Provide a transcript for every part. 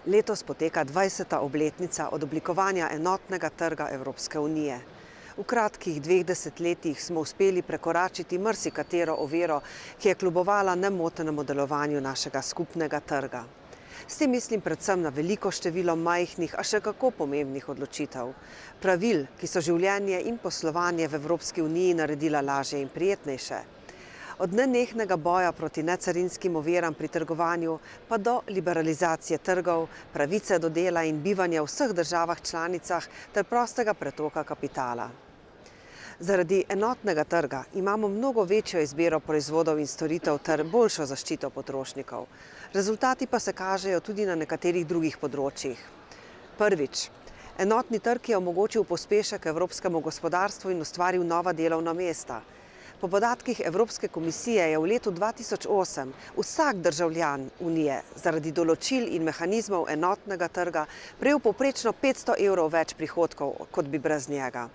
Letos poteka 20. obletnica od oblikovanja enotnega trga Evropske unije. V kratkih 2 desetletjih smo uspeli prekoračiti marsikatero oviro, ki je kljubovala nemotenemu delovanju našega skupnega trga. S tem mislim predvsem na veliko število majhnih, a še kako pomembnih odločitev. Pravil, ki so življenje in poslovanje v Evropski uniji naredila lažje in prijetnejše. Od nenehnega boja proti necarinskim oviram pri trgovanju pa do liberalizacije trgov, pravice do dela in bivanja v vseh državah članicah ter prostega pretoka kapitala. Zaradi enotnega trga imamo mnogo večjo izbiro proizvodov in storitev ter boljšo zaščito potrošnikov. Rezultati pa se kažejo tudi na nekaterih drugih področjih. Prvič, enotni trg je omogočil pospešek evropskemu gospodarstvu in ustvaril nova delovna mesta. Po podatkih Evropske komisije je v letu 2008 vsak državljan Unije zaradi določil in mehanizmov enotnega trga prejel povprečno 500 evrov več prihodkov, kot bi brez njega.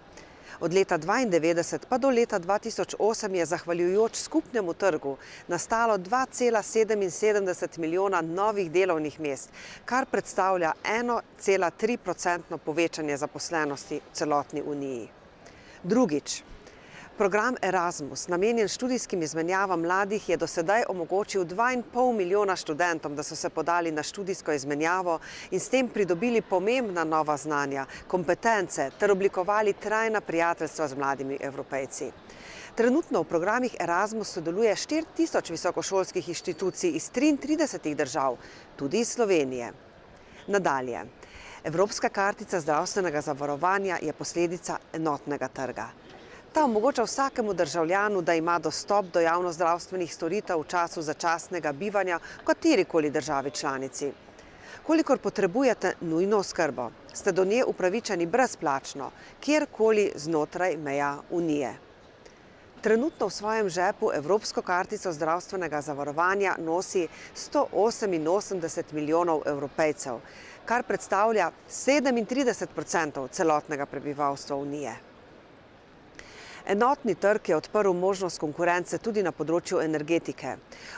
Od leta 1992 pa do leta 2008 je zahvaljujoč skupnemu trgu nastalo 2,77 milijona novih delovnih mest, kar predstavlja 1,3% povečanje zaposlenosti v celotni Uniji. Drugič, program Erasmus, namenjen študijskim izmenjavam mladih, je do sedaj omogočil 2,5 milijona študentom, da so se podali na študijsko izmenjavo in s tem pridobili pomembna nova znanja, kompetence ter oblikovali trajna prijateljstva z mladimi Evropejci. Trenutno v programih Erasmus sodeluje 4000 visokošolskih inštitucij iz 33 držav, tudi iz Slovenije. Nadalje, Evropska kartica zdravstvenega zavarovanja je posledica enotnega trga. Ta omogoča vsakemu državljanu, da ima dostop do javnozdravstvenih storitev v času začasnega bivanja v katerikoli državi članici. Kolikor potrebujete nujno oskrbo, ste do nje upravičeni brezplačno, kjerkoli znotraj meja Unije. Trenutno v svojem žepu Evropsko kartico zdravstvenega zavarovanja nosi 188 milijonov Evropejcev, kar predstavlja 37% celotnega prebivalstva Unije. Enotni trg je odprl možnost konkurence tudi na področju energetike.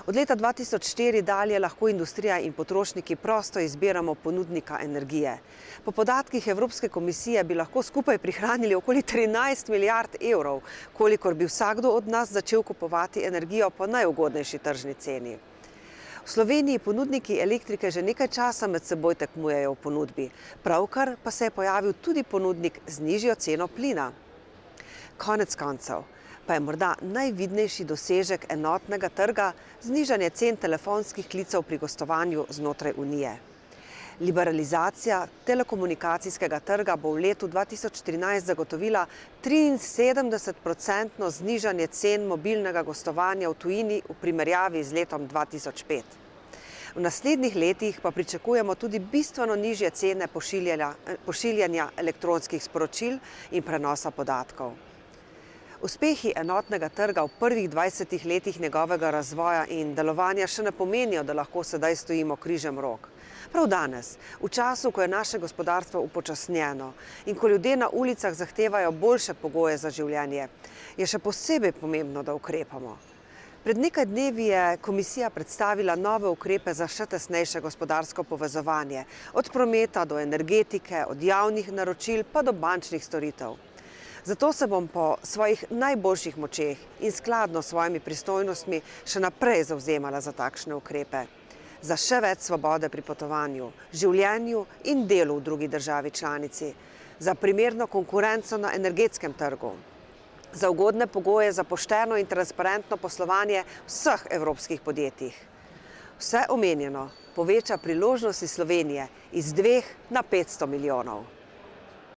Od leta 2004 dalje lahko industrija in potrošniki prosto izbiramo ponudnika energije. Po podatkih Evropske komisije bi lahko skupaj prihranili okoli 13 milijard evrov, kolikor bi vsakdo od nas začel kupovati energijo po najugodnejši tržni ceni. V Sloveniji ponudniki elektrike že nekaj časa med seboj tekmujejo v ponudbi, pravkar pa se je pojavil tudi ponudnik z nižjo ceno plina. Konec koncev pa je morda najvidnejši dosežek enotnega trga znižanje cen telefonskih klicev pri gostovanju znotraj Unije. Liberalizacija telekomunikacijskega trga bo v letu 2013 zagotovila 73% znižanje cen mobilnega gostovanja v tujini v primerjavi z letom 2005. V naslednjih letih pa pričakujemo tudi bistveno nižje cene pošiljanja elektronskih sporočil in prenosa podatkov. Uspehi enotnega trga v prvih 20 letih njegovega razvoja in delovanja še ne pomenijo, da lahko sedaj stojimo križem rok. Prav danes, v času, ko je naše gospodarstvo upočasnjeno in ko ljudje na ulicah zahtevajo boljše pogoje za življenje, je še posebej pomembno, da ukrepamo. Pred nekaj dnevi je komisija predstavila nove ukrepe za še tesnejše gospodarsko povezovanje, od prometa do energetike, od javnih naročil pa do bančnih storitev. Zato se bom po svojih najboljših močeh in skladno s svojimi pristojnostmi še naprej zavzemala za takšne ukrepe. Za še več svobode pri potovanju, življenju in delu v drugi državi članici, za primerno konkurenco na energetskem trgu, za ugodne pogoje za pošteno in transparentno poslovanje vseh evropskih podjetjih. Vse omenjeno poveča priložnosti Slovenije iz 2 na 500 milijonov.